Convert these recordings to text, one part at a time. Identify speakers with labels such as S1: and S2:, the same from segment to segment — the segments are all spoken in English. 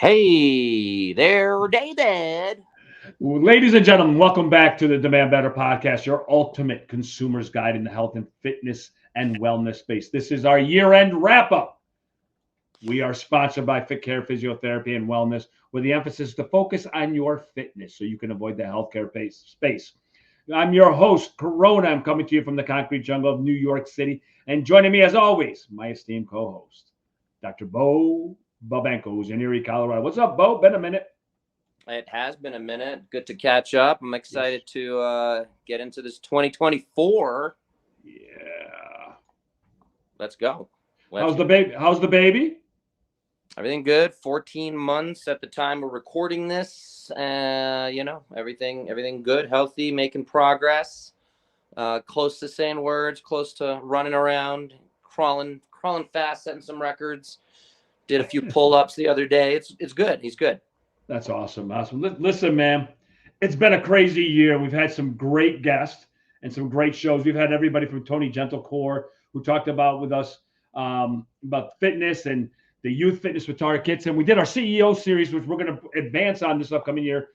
S1: Hey there, David.
S2: Ladies and gentlemen, welcome back to the Demand Better podcast, your ultimate consumer's guide in the health and fitness and wellness space. This is our year-end wrap-up. We are sponsored by Fit Care Physiotherapy and Wellness, where the emphasis is to focus on your fitness so you can avoid the healthcare space. I'm your host, Corona. I'm coming to you from the concrete jungle of New York City. And joining me, as always, my esteemed co-host, Dr. Bo Bobenko, who's in Erie, Colorado. What's up, Bo? Been a minute.
S1: It has been a minute. Good to catch up. I'm excited to get into this 2024.
S2: Yeah.
S1: Let's go.
S2: How's the baby?
S1: Everything good. 14 months at the time we're recording this. Everything good, healthy, making progress. Close to saying words, close to running around, crawling fast, setting some records. Did a few pull-ups the other day. It's good. He's good.
S2: That's awesome. Listen, man, it's been a crazy year. We've had some great guests and some great shows. We've had everybody from Tony Gentlecore, who talked with us about fitness and the youth fitness with Tara Kitson. We did our CEO series, which we're going to advance on this upcoming year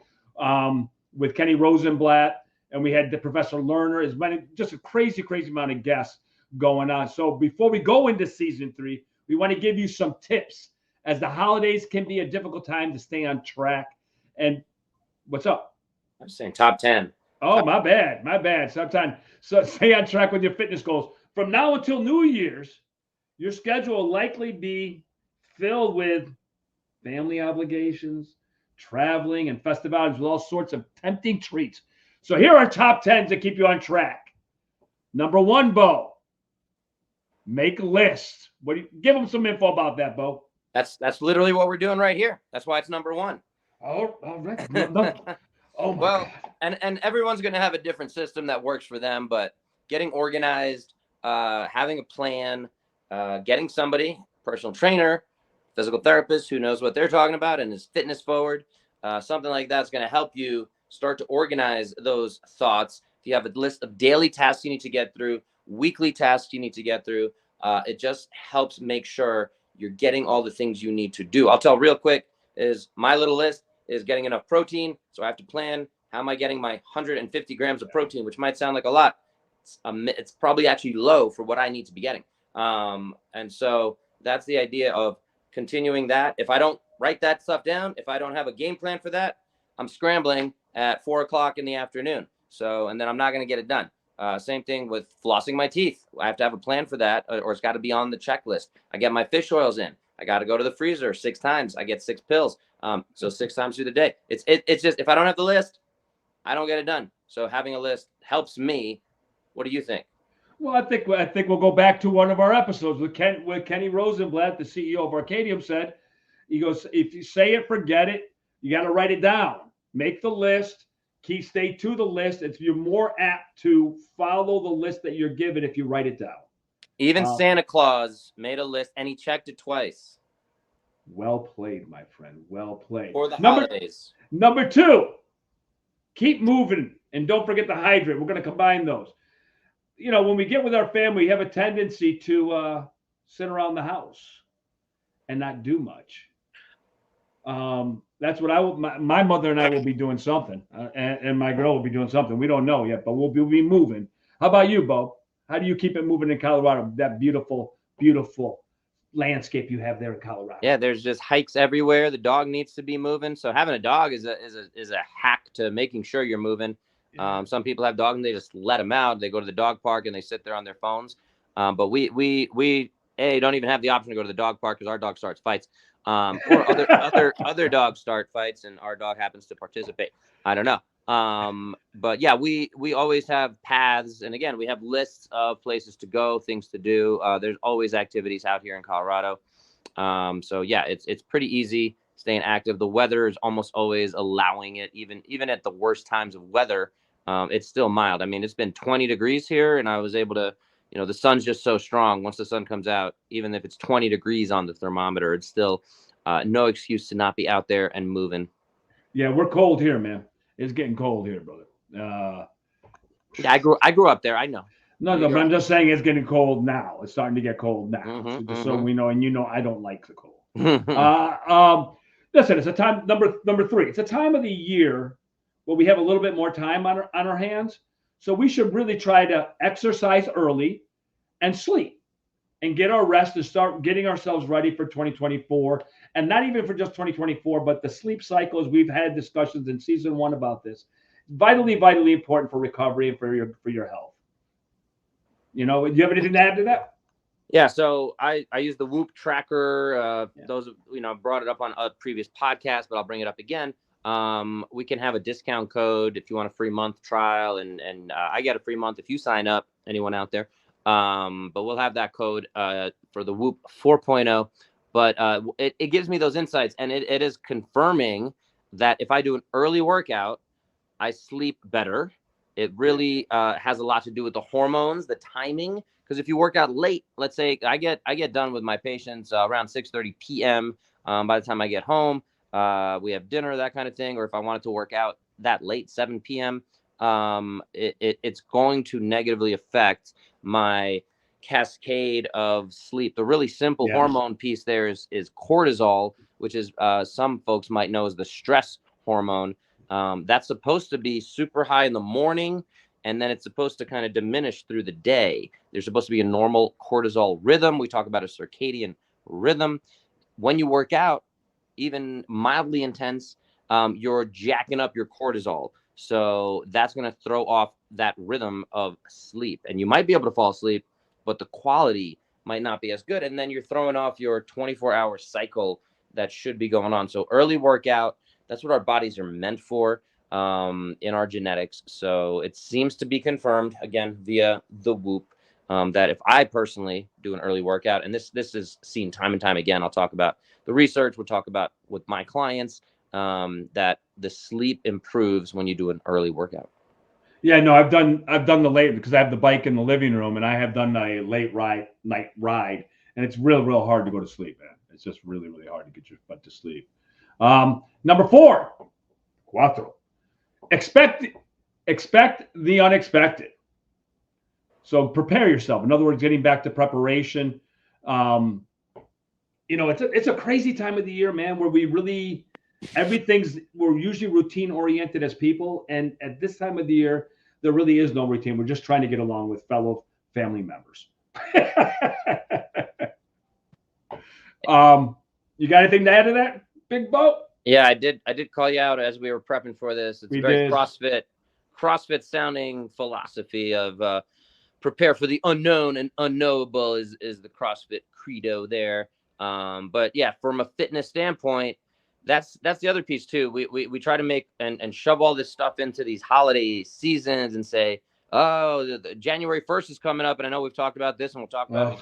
S2: with Kenny Rosenblatt. And we had the Professor Lerner. It's been just a crazy amount of guests going on. So before we go into season 3, we want to give you some tips, as the holidays can be a difficult time to stay on track. And what's up?
S1: I'm saying top 10.
S2: Oh, my bad. Sometimes, so stay on track with your fitness goals. From now until New Year's, your schedule will likely be filled with family obligations, traveling, and festivities with all sorts of tempting treats. So here are top 10s to keep you on track. Number 1, Bo. Make a list. Give them some info about that, Bo.
S1: That's literally what we're doing right here. That's why it's number 1.
S2: Oh, all right. Oh my
S1: God.
S2: And
S1: everyone's going to have a different system that works for them, but getting organized, having a plan, getting somebody, personal trainer, physical therapist who knows what they're talking about and is fitness forward, something like that's going to help you start to organize those thoughts. If you have a list of daily tasks you need to get through, weekly tasks you need to get through, it just helps make sure you're getting all the things you need to do. I'll tell real quick is my little list is getting enough protein. So I have to plan, how am I getting my 150 grams of protein, which might sound like a lot. It's probably actually low for what I need to be getting. And so that's the idea of continuing that. If I don't write that stuff down, if I don't have a game plan for that, I'm scrambling at 4:00 in the afternoon. So, and then I'm not going to get it done. Same thing with flossing my teeth. I have to have a plan for that, or it's got to be on the checklist. I get my fish oils in. I got to go to the freezer 6 times. I get 6 pills. So 6 times through the day. It's just, if I don't have the list, I don't get it done. So having a list helps me. What do you think?
S2: Well, I think we'll go back to one of our episodes with Kenny Rosenblatt, the CEO of Arcadium, said. He goes, if you say it, forget it. You got to write it down. Make the list. Stay to the list. You're more apt to follow the list that you're given if you write it down.
S1: Even Santa Claus made a list and he checked it twice.
S2: Well played, my friend. Well played.
S1: For the holidays.
S2: Number 2, keep moving and don't forget to hydrate. We're going to combine those. You know, when we get with our family, we have a tendency to sit around the house and not do much. That's what my mother and I will be doing something, and my girl will be doing something. We don't know yet, but we'll be moving. How about you, Bo? How do you keep it moving in Colorado? That beautiful landscape you have there in Colorado.
S1: Yeah, there's just hikes everywhere. The dog needs to be moving. So having a dog is a hack to making sure you're moving. Yeah. Some people have dogs and they just let them out. They go to the dog park and they sit there on their phones. But we don't even have the option to go to the dog park because our dog starts fights. Or other dogs start fights and our dog happens to participate. I don't know. But yeah, we always have paths. And again, we have lists of places to go, things to do. There's always activities out here in Colorado. So yeah, it's pretty easy staying active. The weather is almost always allowing it, even at the worst times of weather. It's still mild. I mean, it's been 20 degrees here and I was able to, the sun's just so strong. Once the sun comes out, even if it's 20 degrees on the thermometer, it's still no excuse to not be out there and moving.
S2: Yeah, we're cold here, man. It's getting cold here, brother.
S1: Yeah, I grew up there. I know.
S2: No, but I'm just saying it's getting cold now. It's starting to get cold now. So we know, and I don't like the cold. listen, it's a time number three. It's a time of the year where we have a little bit more time on our hands. So we should really try to exercise early and sleep and get our rest and start getting ourselves ready for 2024. And not even for just 2024, but the sleep cycles. We've had discussions in season 1 about this. Vitally, vitally important for recovery and for your health. Do you have anything to add to that?
S1: Yeah, so I use the Whoop tracker. Those brought it up on a previous podcast, but I'll bring it up again. We can have a discount code if you want a free month trial, and I get a free month if you sign up. Anyone out there? But we'll have that code for the Whoop 4.0. But it gives me those insights, and it is confirming that if I do an early workout, I sleep better. It really has a lot to do with the hormones, the timing. Because if you work out late, let's say I get done with my patients around 6:30 p.m. By the time I get home, we have dinner, that kind of thing. Or if I wanted to work out that late, 7 p.m., it's going to negatively affect my cascade of sleep. The really simple hormone piece there is cortisol, which is some folks might know as the stress hormone. That's supposed to be super high in the morning, and then it's supposed to kind of diminish through the day. There's supposed to be a normal cortisol rhythm. We talk about a circadian rhythm. When you work out, even mildly intense, you're jacking up your cortisol. So that's going to throw off that rhythm of sleep. And you might be able to fall asleep, but the quality might not be as good. And then you're throwing off your 24-hour cycle that should be going on. So early workout, that's what our bodies are meant for in our genetics. So it seems to be confirmed, again, via the Whoop, that if I personally do an early workout, and this is seen time and time again, I'll talk about the research, we'll talk about with my clients, that the sleep improves when you do an early workout.
S2: Yeah, no, I've done the late, because I have the bike in the living room, and I have done a late night ride, and it's real hard to go to sleep, man. It's just really hard to get your butt to sleep. Number 4, cuatro. Expect the unexpected. So prepare yourself. In other words, getting back to preparation. It's a crazy time of the year, man, where we're usually routine oriented as people. And at this time of the year, there really is no routine. We're just trying to get along with fellow family members. You got anything to add to that, Big Bo?
S1: Yeah, I did call you out as we were prepping for this. It's very CrossFit sounding philosophy of prepare for the unknown and unknowable is the CrossFit credo there. But yeah, from a fitness standpoint, that's the other piece too. We try to make and shove all this stuff into these holiday seasons and say, oh, the January 1st is coming up, and I know we've talked about this, and we'll talk about it.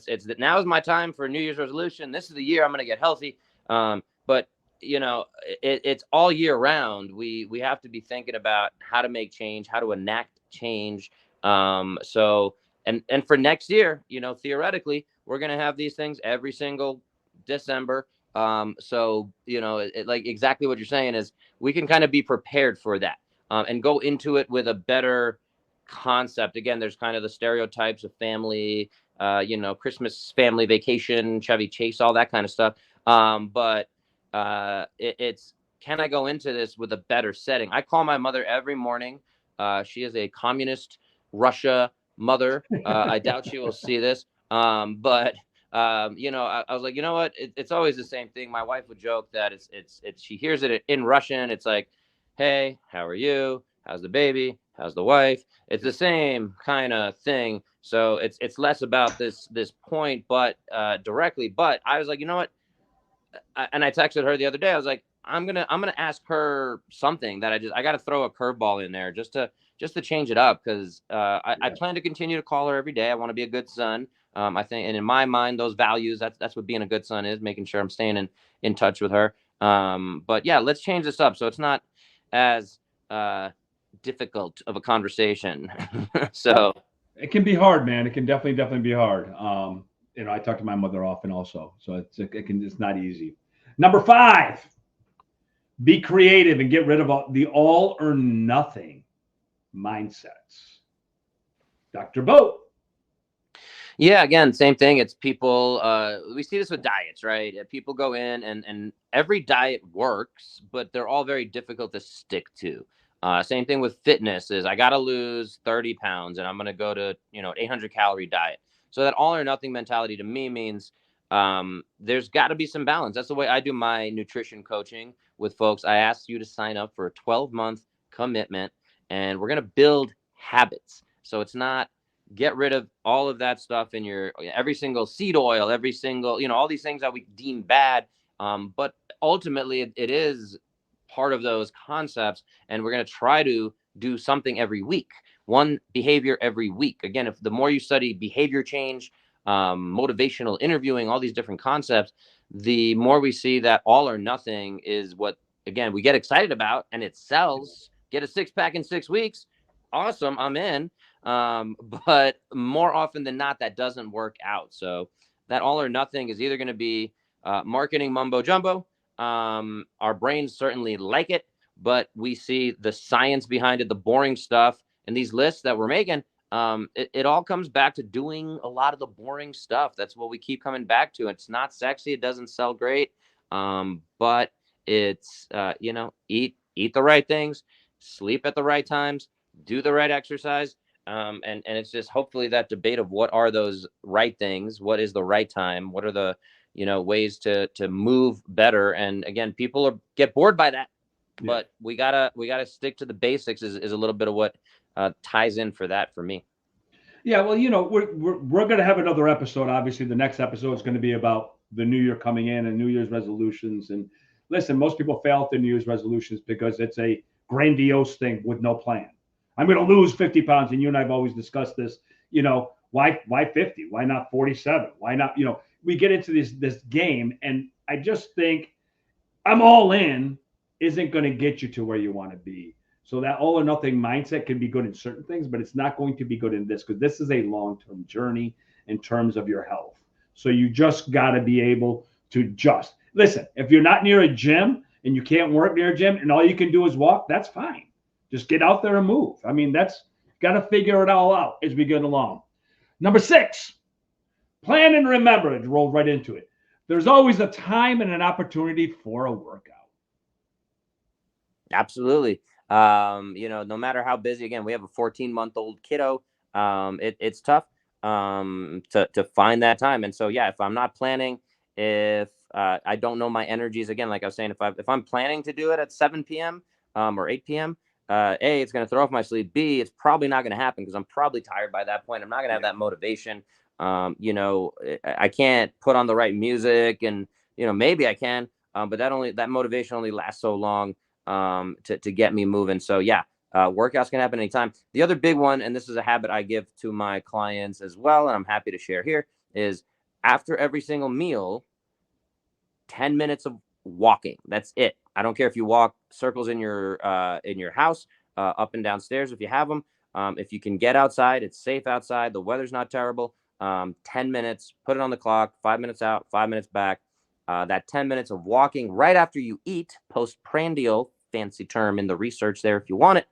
S1: It's that now is my time for a New Year's resolution. This is the year I'm going to get healthy. But it's all year round. We have to be thinking about how to make change, how to enact change. So for next year, theoretically, we're going to have these things every single December. So like exactly what you're saying is we can kind of be prepared for that, and go into it with a better concept. Again, there's kind of the stereotypes of family, Christmas family vacation, Chevy Chase, all that kind of stuff. But it's, can I go into this with a better setting? I call my mother every morning. She is a communist Russia mother. I doubt she will see this. But I was like, you know what? It's always the same thing. My wife would joke that it's she hears it in Russian. It's like, hey, how are you? How's the baby? How's the wife? It's the same kind of thing. So it's less about this point, but directly. But I was like, you know what? And I texted her the other day. I was like, I'm gonna ask her something that I got to throw a curveball in there just to change it up, because I plan to continue to call her every day. I want to be a good son. I think, and in my mind, those values, that's what being a good son is, making sure I'm staying in touch with her. But yeah, let's change this up so it's not as difficult of a conversation. So
S2: it can be hard, man. It can definitely be hard. I talk to my mother often also, so it's not easy. Number 5, be creative and get rid of the all or nothing mindsets. Dr. Bo.
S1: Yeah, again, same thing. It's people. We see this with diets, right? People go in and every diet works, but they're all very difficult to stick to. Same thing with fitness. Is I got to lose 30 pounds, and I'm going to go to 800 calorie diet. So that all or nothing mentality to me means there's got to be some balance. That's the way I do my nutrition coaching with folks. I ask you to sign up for a 12-month commitment, and we're going to build habits. So it's not get rid of all of that stuff in your every single seed oil, every single, all these things that we deem bad. But ultimately, it is part of those concepts. And we're going to try to do something every week, one behavior every week. Again, if the more you study behavior change, motivational interviewing, all these different concepts, the more we see that all or nothing is what, again, we get excited about and it sells. Get a six pack in 6 weeks. Awesome. I'm in. But more often than not, that doesn't work out. So that all or nothing is either going to be marketing mumbo jumbo. Our brains certainly like it, but we see the science behind it, the boring stuff, and these lists that we're making. It all comes back to doing a lot of the boring stuff. That's what we keep coming back to. It's not sexy. It doesn't sell great. But it's, eat the right things, sleep at the right times, do the right exercise. And it's just hopefully that debate of what are those right things, what is the right time, what are the ways to move better. And again, people get bored by that, but we gotta stick to the basics is a little bit of what ties in for that for me.
S2: Yeah, well, we're going to have another episode. Obviously, the next episode is going to be about the new year coming in and New Year's resolutions. And listen, most people fail at their New Year's resolutions because it's a grandiose thing with no plan. I'm going to lose 50 pounds, and you and I have always discussed this. Why 50? Why not 47? Why not? We get into this game, and I just think I'm all in isn't going to get you to where you want to be. So that all or nothing mindset can be good in certain things, but it's not going to be good in this because this is a long-term journey in terms of your health. So you just got to be able to just listen. If you're not near a gym and you can't work near a gym and all you can do is walk, that's fine. Just get out there and move. I mean, that's got to figure it all out as we get along. Number 6, plan and remember. It rolled right into it. There's always a time and an opportunity for a workout.
S1: Absolutely. No matter how busy, again, we have a 14-month-old kiddo. It's tough to find that time. And so, yeah, if I'm not planning, if I don't know my energies, again, like I was saying, if I'm planning to do it at 7 p.m. Or 8 p.m., A, it's going to throw off my sleep. B, it's probably not going to happen because I'm probably tired by that point. I'm not going to have that motivation. I can't put on the right music and, maybe I can, but that motivation only lasts so long to get me moving. So yeah, workouts can happen anytime. The other big one, and this is a habit I give to my clients as well, and I'm happy to share here, is after every single meal, 10 minutes of walking. That's it. I don't care if you walk circles in your house, up and down stairs if you have them. If you can get outside, it's safe outside. The weather's not terrible. 10 minutes, put it on the clock, 5 minutes out, 5 minutes back. That 10 minutes of walking right after you eat, postprandial, fancy term in the research there if you want it,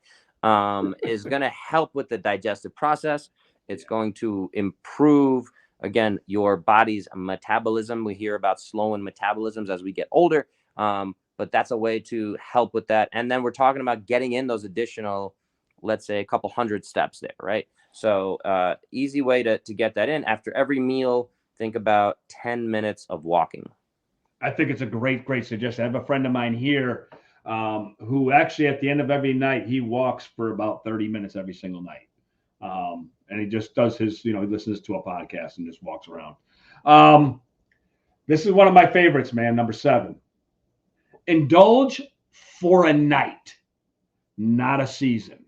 S1: is going to help with the digestive process. It's going to improve, again, your body's metabolism. We hear about slowing metabolisms as we get older, but that's a way to help with that. And then we're talking about getting in those additional, let's say, a couple hundred steps there, right? So easy way to get that in. After every meal, think about 10 minutes of walking.
S2: I think it's a great suggestion. I have a friend of mine here who actually at the end of every night, he walks for about 30 minutes every single night. And he just does his, he listens to a podcast and just walks around. This is one of my favorites, man. Number 7, indulge for a night, not a season.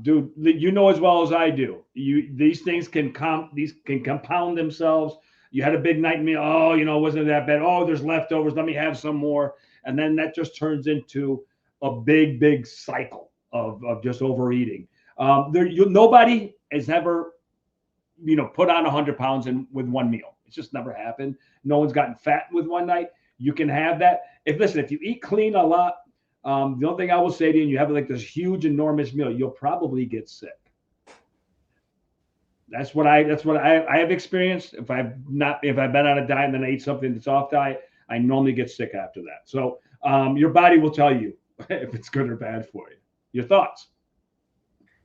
S2: Dude, you know as well as I do. These things can compound themselves. You had a big night meal. Oh, wasn't that bad? Oh, there's leftovers. Let me have some more. And then that just turns into a big cycle of just overeating. Nobody has ever, put on 100 pounds with one meal. It's just never happened. No one's gotten fat with one night. You can have that. If you eat clean a lot, the only thing I will say to you, and you have like this huge, enormous meal, you'll probably get sick. That's what I have experienced. If I've been on a diet and then I eat something that's off diet, I normally get sick after that. So your body will tell you if it's good or bad for you. Your thoughts?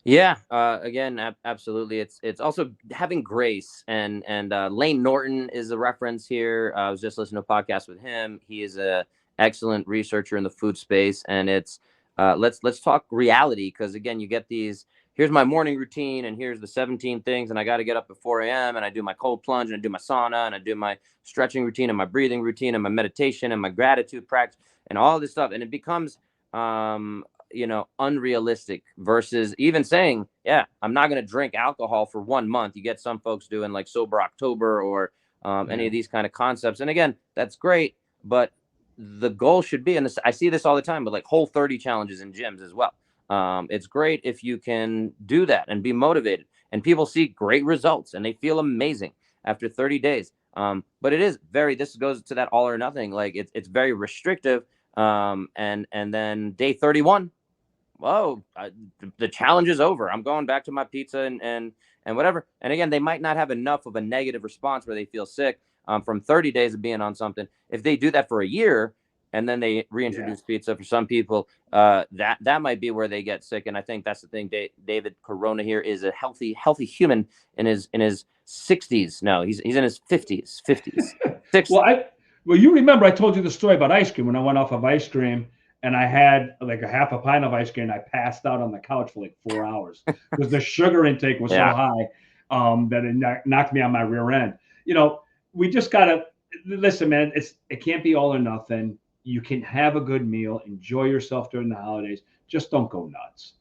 S1: Yeah, again, absolutely. It's also having grace, and Lane Norton is a reference here. I was just listening to a podcast with him. He is a excellent researcher in the food space, and it's let's talk reality, because again, you get these. Here's my morning routine, and here's the 17 things, and I got to get up at 4 a.m. and I do my cold plunge, and I do my sauna, and I do my stretching routine, and my breathing routine, and my meditation, and my gratitude practice, and all this stuff, and it becomes unrealistic, versus even saying, yeah, I'm not going to drink alcohol for 1 month. You get some folks doing like sober October, or any of these kind of concepts. And again, that's great, but the goal should be, and I see this all the time, but like Whole30 challenges in gyms as well. It's great if you can do that and be motivated, and people see great results and they feel amazing after 30 days. But this goes to that all or nothing. Like it's very restrictive. And then day 31, whoa, the challenge is over. I'm going back to my pizza and whatever. And again, they might not have enough of a negative response where they feel sick from 30 days of being on something. If they do that for a year and then they reintroduce pizza, for some people, that might be where they get sick. And I think that's the thing. David Corona here is a healthy human in his 60s. No, he's in his 50s. 60s.
S2: Well, you remember I told you the story about ice cream when I went off of ice cream and I had like a half a pint of ice cream. And I passed out on the couch for like 4 hours because the sugar intake was so high that it knocked me on my rear end. We just gotta listen, man. It can't be all or nothing. You can have a good meal, enjoy yourself during the holidays. Just don't go nuts.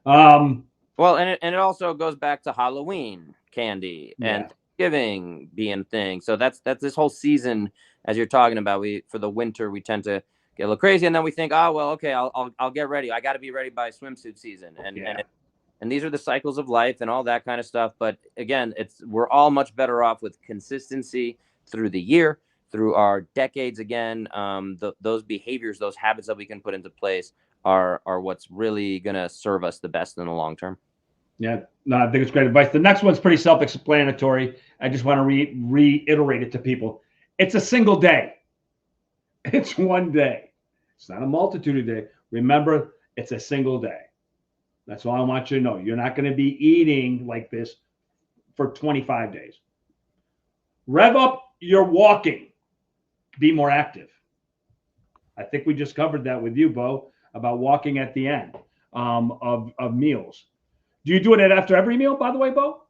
S1: Well, and it also goes back to Halloween candy and Thanksgiving being thing. So that's this whole season, as you're talking about. For the winter, we tend to get a little crazy, and then we think, oh well, okay, I'll get ready. I got to be ready by swimsuit season, and these are the cycles of life and all that kind of stuff. But again, we're all much better off with consistency through the year, through our decades. Again, those behaviors, those habits that we can put into place are what's really going to serve us the best in the long term.
S2: Yeah, no, I think it's great advice. The next one's pretty self-explanatory. I just want to reiterate it to people. It's a single day. It's one day. It's not a multitude of days. Remember, it's a single day. That's all I want you to know. You're not going to be eating like this for 25 days. Rev up your walking. Be more active. I think we just covered that with you, Bo, about walking at the end of meals. Do you do it after every meal, by the way, Bo?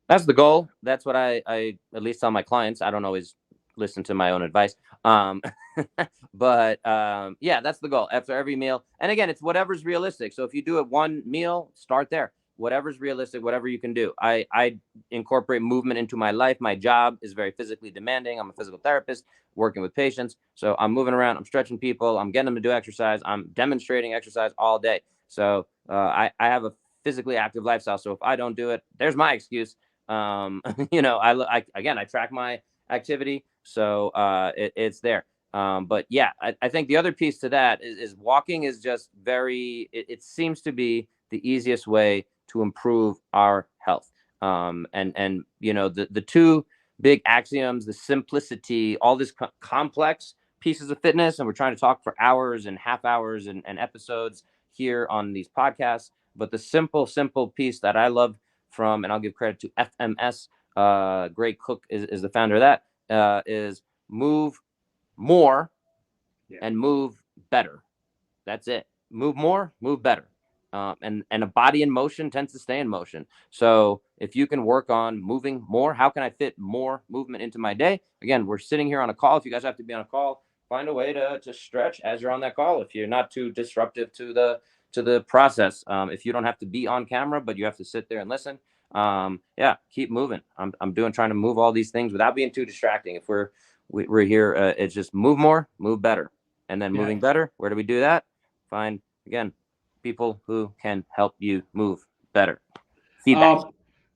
S1: That's the goal. That's what I at least tell my clients. I don't always listen to my own advice. But that's the goal after every meal. And again, it's whatever's realistic. So if you do it one meal, start there. Whatever's realistic, whatever you can do. I incorporate movement into my life. My job is very physically demanding. I'm a physical therapist working with patients. So I'm moving around. I'm stretching people. I'm getting them to do exercise. I'm demonstrating exercise all day. So I have a physically active lifestyle. So if I don't do it, there's my excuse. I track my activity. So it's there. But yeah, I think the other piece to that is walking is just it seems to be the easiest way to improve our health. The two big axioms, the simplicity, all this complex pieces of fitness. And we're trying to talk for hours and half hours and episodes here on these podcasts. But the simple piece that I love from, and I'll give credit to FMS, Greg Cook is the founder of that, is move more and move better. That's it. Move more, move better. And a body in motion tends to stay in motion. So if you can work on moving more, how can I fit more movement into my day? Again, we're sitting here on a call. If you guys have to be on a call, find a way to stretch as you're on that call. If you're not too disruptive to the process, if you don't have to be on camera, but you have to sit there and listen, keep moving. I'm trying to move all these things without being too distracting. If we're here, it's just move more, move better, and then moving better. Where do we do that? Find, again, people who can help you move better. Feedback.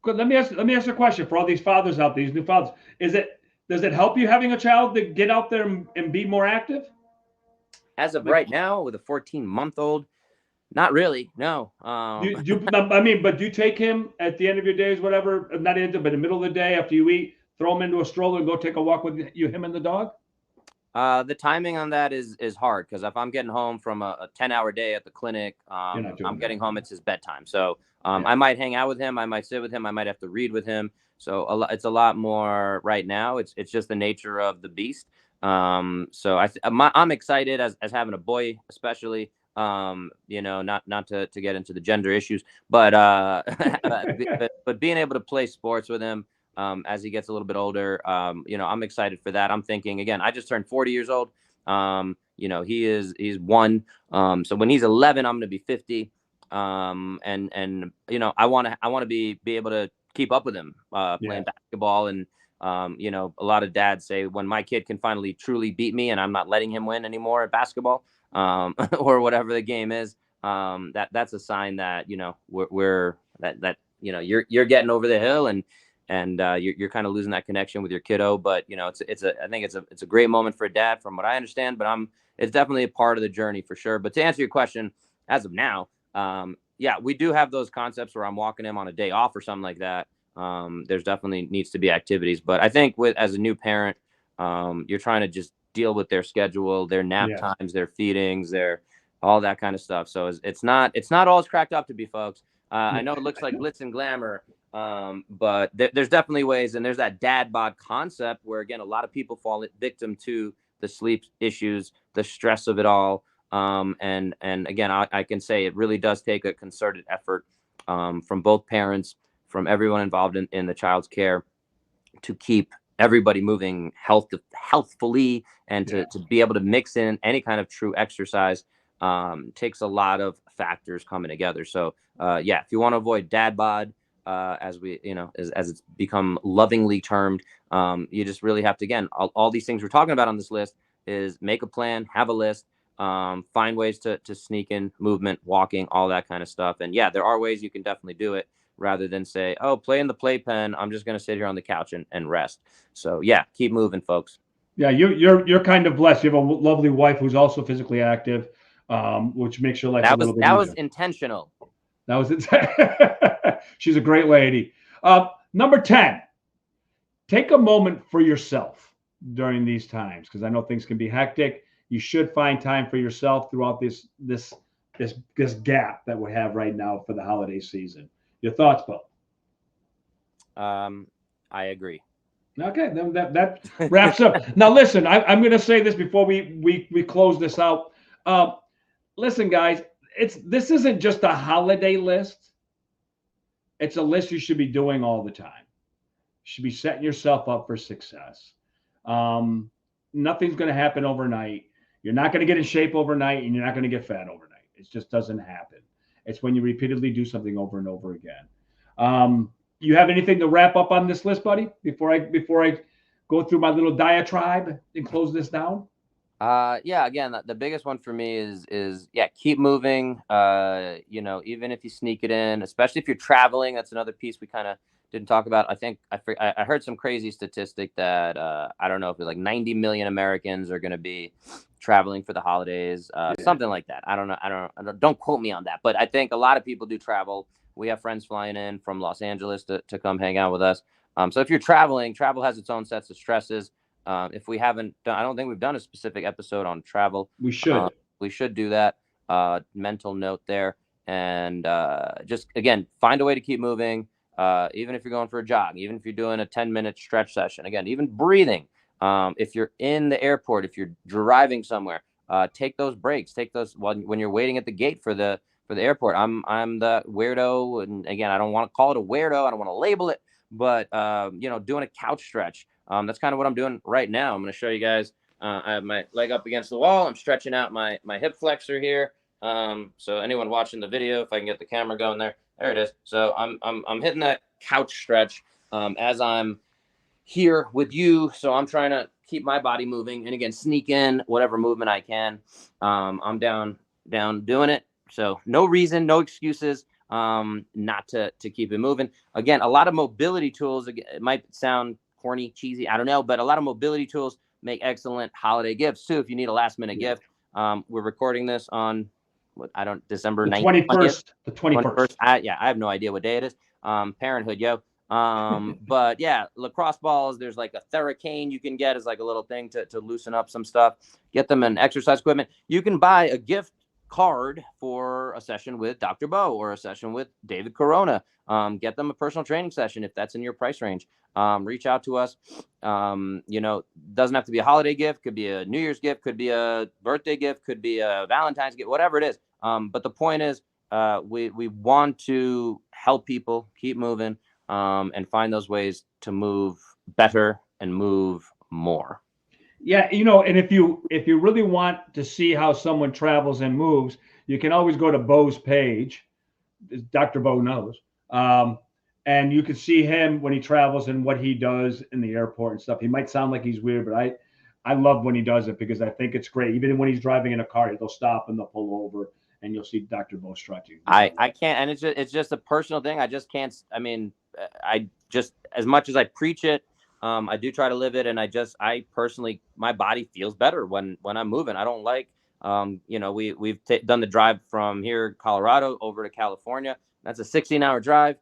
S2: Let me ask a question for all these fathers out there, these new fathers. Does it help you having a child to get out there and be more active?
S1: As of right now, with a 14-month-old, Not really. No.
S2: I mean, but do you take him at the end of your days, whatever, not end, but in the middle of the day after you eat, throw him into a stroller and go take a walk with you, him and the dog?
S1: The timing on that is hard because if I'm getting home from a 10-hour day at the clinic,
S2: You're not doing
S1: I'm
S2: that.
S1: getting home, it's his bedtime. So
S2: Yeah.
S1: I might hang out with him, I might sit with him, I might have to read with him. So it's a lot more right now. It's just the nature of the beast. So I'm excited as having a boy, especially. Not to get into the gender issues, but but being able to play sports with him as he gets a little bit older. I'm excited for that. I'm thinking again, I just turned 40 years old. He's one. So when he's 11, I'm going to be 50. I want to be able to keep up with him playing basketball. And, a lot of dads say when my kid can finally truly beat me and I'm not letting him win anymore at basketball or whatever the game is, that's a sign that, you're getting over the hill and you're kind of losing that connection with your kiddo. But I think it's a great moment for a dad from what I understand, but it's definitely a part of the journey for sure. But to answer your question, as of now, we do have those concepts where I'm walking him on a day off or something like that. There's definitely needs to be activities, but I think as a new parent, you're trying to just deal with their schedule, their nap times, their feedings, their all that kind of stuff. So it's not all it's cracked up to be, folks. I know it looks like glitz and glamour, but there's definitely ways, and there's that dad bod concept where again a lot of people fall victim to the sleep issues, the stress of it all. And again, I can say it really does take a concerted effort from both parents, from everyone involved in the child's care, to keep everybody moving healthfully and to be able to mix in any kind of true exercise. Takes a lot of factors coming together. So if you want to avoid dad bod, as it's become lovingly termed, you just really have to, again, all these things we're talking about on this list is make a plan, have a list, find ways to sneak in movement, walking, all that kind of stuff. And there are ways you can definitely do it rather than say, oh, play in the playpen, I'm just going to sit here on the couch and rest. So keep moving, folks.
S2: Yeah, you're kind of blessed. You have a lovely wife who's also physically active, which makes your life a little bit easier.
S1: That was intentional.
S2: That was it. She's a great lady. Number 10, take a moment for yourself during these times, because I know things can be hectic. You should find time for yourself throughout this gap that we have right now for the holiday season. Your thoughts, Bo?
S1: I agree.
S2: Okay, then that wraps up. Now, listen, I'm going to say this before we close this out. Listen, guys, this isn't just a holiday list. It's a list you should be doing all the time. You should be setting yourself up for success. Nothing's going to happen overnight. You're not going to get in shape overnight, and you're not going to get fat overnight. It just doesn't happen. It's when you repeatedly do something over and over again. You have anything to wrap up on this list, buddy, before I go through my little diatribe and close this down?
S1: Again, the biggest one for me is keep moving. Even if you sneak it in, especially if you're traveling, that's another piece we kind of didn't talk about. I think I heard some crazy statistic that I don't know if it's like 90 million Americans are going to be traveling for the holidays, something like that. I don't know. Don't quote me on that, but I think a lot of people do travel. We have friends flying in from Los Angeles to come hang out with us. So if you're traveling, travel has its own sets of stresses. If we haven't done, I don't think we've done a specific episode on travel.
S2: We should.
S1: We should do that. Mental note there. And just, again, find a way to keep moving. Even if you're going for a jog, even if you're doing a 10-minute stretch session, again, even breathing. If you're in the airport, if you're driving somewhere, take those breaks. Take those when you're waiting at the gate for the airport. I'm the weirdo, and again, I don't want to call it a weirdo. I don't want to label it, but doing a couch stretch. That's kind of what I'm doing right now. I'm going to show you guys. I have my leg up against the wall. I'm stretching out my hip flexor here. So anyone watching the video, if I can get the camera going there it is. So I'm hitting that couch stretch as I'm here with you. So I'm trying to keep my body moving, and again, sneak in whatever movement I can. I'm down doing it. So no reason, no excuses not to keep it moving. Again, a lot of mobility tools, it might sound corny, cheesy, I don't know, but a lot of mobility tools make excellent holiday gifts too if you need a last minute gift. We're recording this on December
S2: The
S1: 19th,
S2: 21st. The 21st.
S1: Yeah, I have no idea what day it is. Parenthood, yo. But yeah, lacrosse balls, there's like a Theracane you can get as like a little thing to loosen up some stuff. Get them an exercise equipment. You can buy a gift card for a session with Dr. Bo or a session with David Corona. Get them a personal training session if that's in your price range. Reach out to us. Doesn't have to be a holiday gift, could be a New Year's gift, could be a birthday gift, could be a Valentine's gift, whatever it is. But the point is, we want to help people keep moving, and find those ways to move better and move more.
S2: Yeah, and if you really want to see how someone travels and moves, you can always go to Bo's page. Dr. Bo knows. And you can see him when he travels and what he does in the airport and stuff. He might sound like he's weird, but I love when he does it because I think it's great. Even when he's driving in a car, they'll stop and they'll pull over and you'll see Dr. Bo stretching.
S1: I can't, and it's just a personal thing. I just can't. I mean, I just, as much as I preach it, I do try to live it, and I personally, my body feels better when I'm moving. I don't like, we've done the drive from here, Colorado, over to California. That's a 16-hour drive.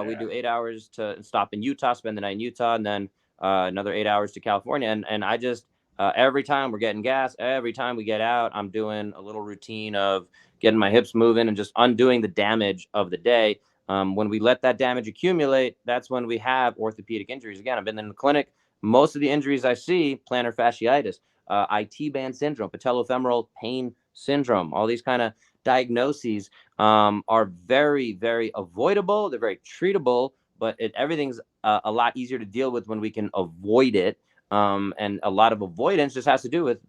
S1: We do 8 hours to stop in Utah, spend the night in Utah, and then another 8 hours to California. And I just, every time we're getting gas, every time we get out, I'm doing a little routine of getting my hips moving and just undoing the damage of the day. When we let that damage accumulate, that's when we have orthopedic injuries. Again, I've been in the clinic. Most of the injuries I see, plantar fasciitis, IT band syndrome, patellofemoral pain syndrome, all these kind of diagnoses are very, very avoidable. They're very treatable, but everything's a lot easier to deal with when we can avoid it. And a lot of avoidance just has to do with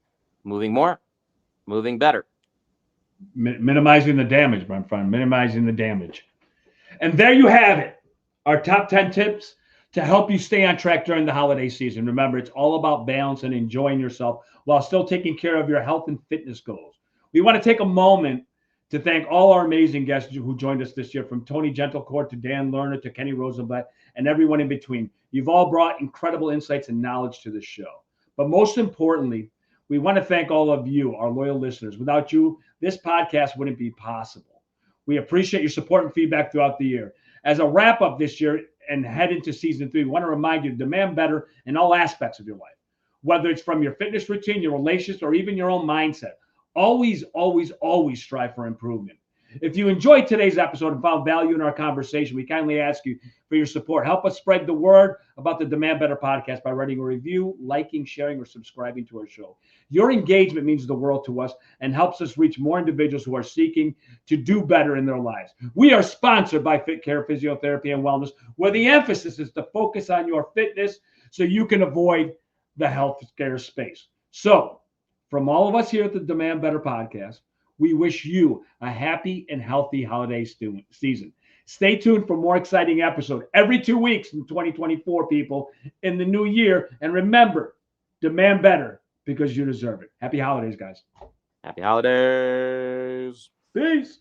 S1: moving more, moving better.
S2: Minimizing the damage, my friend, minimizing the damage. And there you have it, our top 10 tips to help you stay on track during the holiday season. Remember, it's all about balance and enjoying yourself while still taking care of your health and fitness goals. We want to take a moment to thank all our amazing guests who joined us this year, from Tony Gentlecourt to Dan Lerner to Kenny Rosenblatt and everyone in between. You've all brought incredible insights and knowledge to this show. But most importantly, we want to thank all of you, our loyal listeners. Without you, this podcast wouldn't be possible. We appreciate your support and feedback throughout the year. As a wrap up this year and head into season 3, we want to remind you to demand better in all aspects of your life, whether it's from your fitness routine, your relationships, or even your own mindset. Always, always, always strive for improvement. If you enjoyed today's episode and found value in our conversation, we kindly ask you for your support. Help us spread the word about the Demand Better podcast by writing a review, liking, sharing, or subscribing to our show. Your engagement means the world to us and helps us reach more individuals who are seeking to do better in their lives. We are sponsored by Fit Care Physiotherapy and Wellness, where the emphasis is to focus on your fitness so you can avoid the health care space. So, from all of us here at the Demand Better podcast, we wish you a happy and healthy holiday season. Stay tuned for more exciting episodes every 2 weeks in 2024, people, in the new year. And remember, demand better because you deserve it. Happy holidays, guys.
S1: Happy holidays.
S2: Peace.